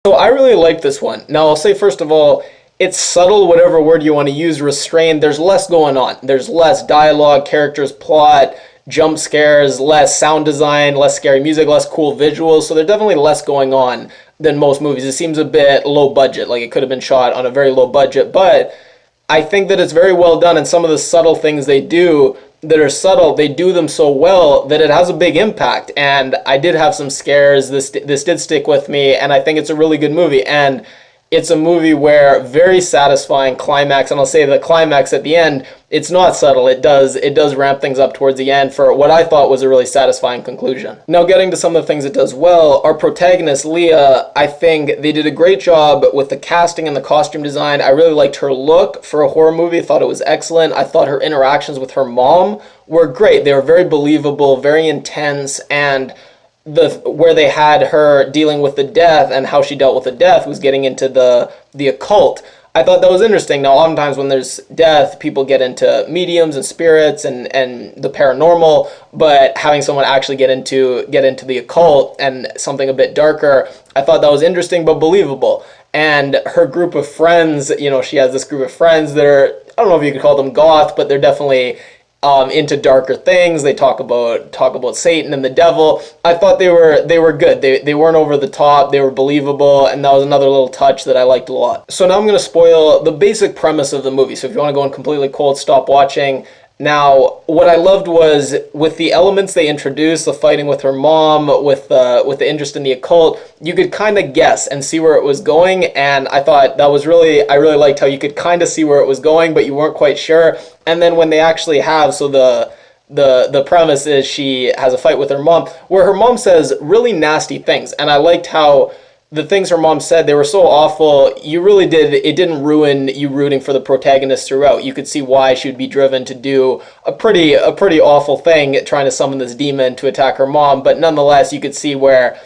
So I really like this one. Now I'll say first of all, it's subtle, whatever word you want to use, restrained. There's less going on. There's less dialogue, characters, plot, jump scares, less sound design, less scary music, less cool visuals. So there's definitely less going on than most movies. It seems a bit low budget, like it could have been shot on a very low budget, but I think that it's very well done, and some of the subtle things they do that are subtle, they do them so well that it has a big impact. And I did have some scares. This did stick with me, and I think it's a really good movie. And it's a movie where very satisfying climax, and I'll say the climax at the end, it's not subtle. It does ramp things up towards the end for what I thought was a really satisfying conclusion. Now getting to some of the things it does well, our protagonist, Leah, I think they did a great job with the casting and the costume design. I really liked her look for a horror movie. I thought it was excellent. I thought her interactions with her mom were great. They were very believable, very intense, and where they had her dealing with the death and how she dealt with the death was getting into the occult. I thought that was interesting. Now, oftentimes when there's death, people get into mediums and spirits and the paranormal, but having someone actually get into the occult and something a bit darker, I thought that was interesting but believable. And her group of friends, she has this group of friends that are, I don't know if you could call them goth, but they're definitely into darker things. They talk about Satan and the devil. I thought they were good. They weren't over the top. They were believable, and that was another little touch that I liked a lot. So now I'm going to spoil the basic premise of the movie. So if you want to go in completely cold, stop watching. Now, what I loved was with the elements they introduced, the fighting with her mom, with the interest in the occult, you could kind of guess and see where it was going, and I thought that was I really liked how you could kind of see where it was going, but you weren't quite sure. And then when they actually have, so the premise is she has a fight with her mom, where her mom says really nasty things, and I liked how the things her mom said, they were so awful, it didn't ruin you rooting for the protagonist throughout. You could see why she would be driven to do a pretty awful thing, trying to summon this demon to attack her mom, but nonetheless, you could see where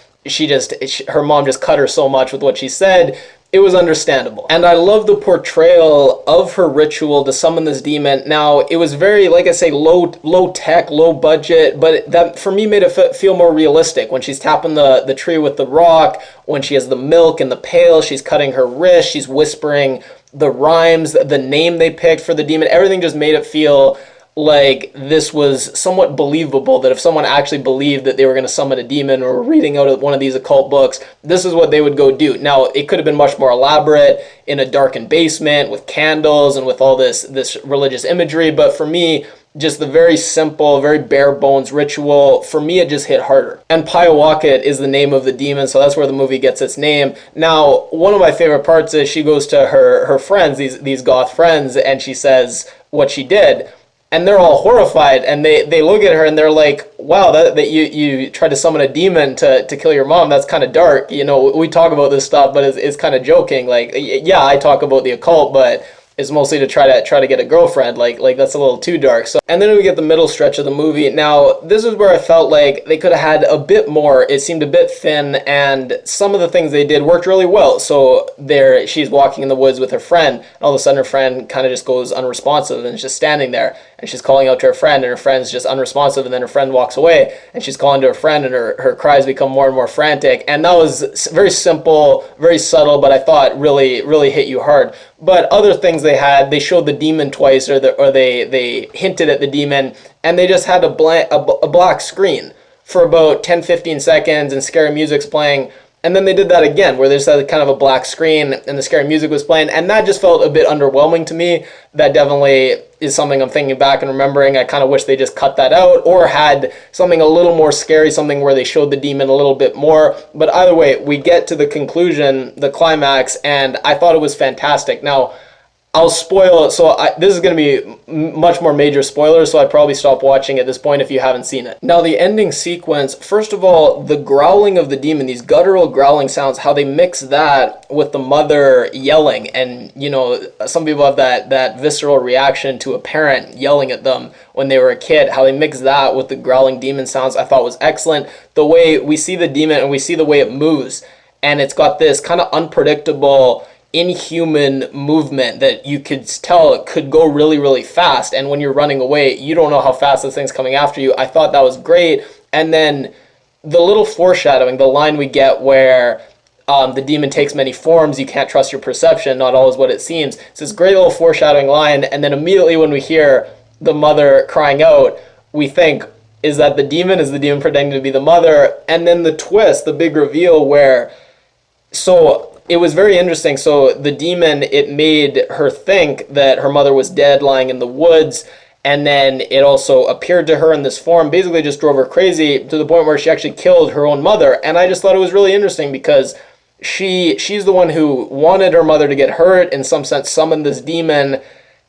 her mom just cut her so much with what she said. It was understandable. And I love the portrayal of her ritual to summon this demon. Now, it was very, like I say, low tech, low budget, but that for me made it feel more realistic. When she's tapping the tree with the rock, when she has the milk in the pail, she's cutting her wrist, she's whispering the rhymes, the name they picked for the demon, everything just made it feel like this was somewhat believable, that if someone actually believed that they were going to summon a demon or were reading out of one of these occult books, this is what they would go do. Now, it could have been much more elaborate in a darkened basement with candles and with all this religious imagery, but for me, just the very simple, very bare bones ritual, for me it just hit harder. And Pyewacket is the name of the demon, so that's where the movie gets its name. Now, one of my favorite parts is she goes to her friends, these goth friends, and she says what she did. And they're all horrified, and they look at her and they're like, wow, that you tried to summon a demon to kill your mom, that's kind of dark. We talk about this stuff, but it's kind of joking. Like, yeah, I talk about the occult, but it's mostly to try to get a girlfriend. Like that's a little too dark. So, and then we get the middle stretch of the movie. Now, this is where I felt like they could have had a bit more. It seemed a bit thin, and some of the things they did worked really well. So she's walking in the woods with her friend, and all of a sudden her friend kind of just goes unresponsive and is just standing there, and she's calling out to her friend, and her friend's just unresponsive, and then her friend walks away, and she's calling to her friend, and her cries become more and more frantic. And that was very simple, very subtle, but I thought really, really hit you hard. But other things they showed the demon twice, or they hinted at the demon, and they just had a black screen for about 10-15 seconds, and scary music's playing. And then they did that again, where there's kind of a black screen and the scary music was playing, and that just felt a bit underwhelming to me. That definitely is something I'm thinking back and remembering. I kind of wish they just cut that out or had something a little more scary, something where they showed the demon a little bit more. But either way, we get to the conclusion, the climax, and I thought it was fantastic. Now, I'll spoil it, so this is going to be much more major spoilers, so I'd probably stop watching at this point if you haven't seen it. Now, the ending sequence, first of all, the growling of the demon, these guttural growling sounds, how they mix that with the mother yelling, and, some people have that visceral reaction to a parent yelling at them when they were a kid, how they mix that with the growling demon sounds, I thought was excellent. The way we see the demon and we see the way it moves, and it's got this kind of unpredictable, inhuman movement that you could tell it could go really, really fast, and when you're running away, you don't know how fast this thing's coming after you. I thought that was great. And then the little foreshadowing, the line we get where the demon takes many forms, you can't trust your perception, not all is what it seems. It's this great little foreshadowing line, and then immediately when we hear the mother crying out, we think, is that the demon? Is the demon pretending to be the mother? And then the twist, the big reveal where, so it was very interesting. So the demon, it made her think that her mother was dead lying in the woods, and then it also appeared to her in this form, basically just drove her crazy to the point where she actually killed her own mother. And I just thought it was really interesting because she's the one who wanted her mother to get hurt, in some sense summoned this demon,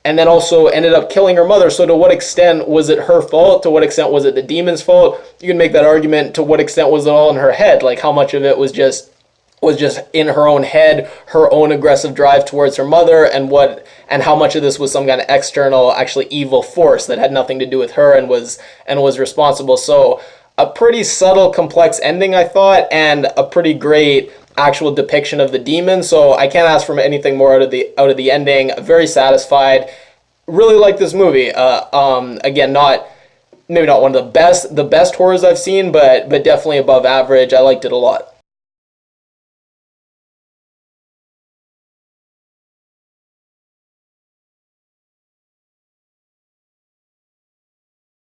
and then also ended up killing her mother. So to what extent was it her fault? To what extent was it the demon's fault? You can make that argument. To what extent was it all in her head? Like how much of it was just in her own head, her own aggressive drive towards her mother, and how much of this was some kind of external, actually evil force that had nothing to do with her and was responsible. So a pretty subtle, complex ending, I thought, and a pretty great actual depiction of the demon. So I can't ask for anything more out of the ending. Very satisfied. Really like this movie. Again, maybe not one of the best horrors I've seen, but definitely above average. I liked it a lot.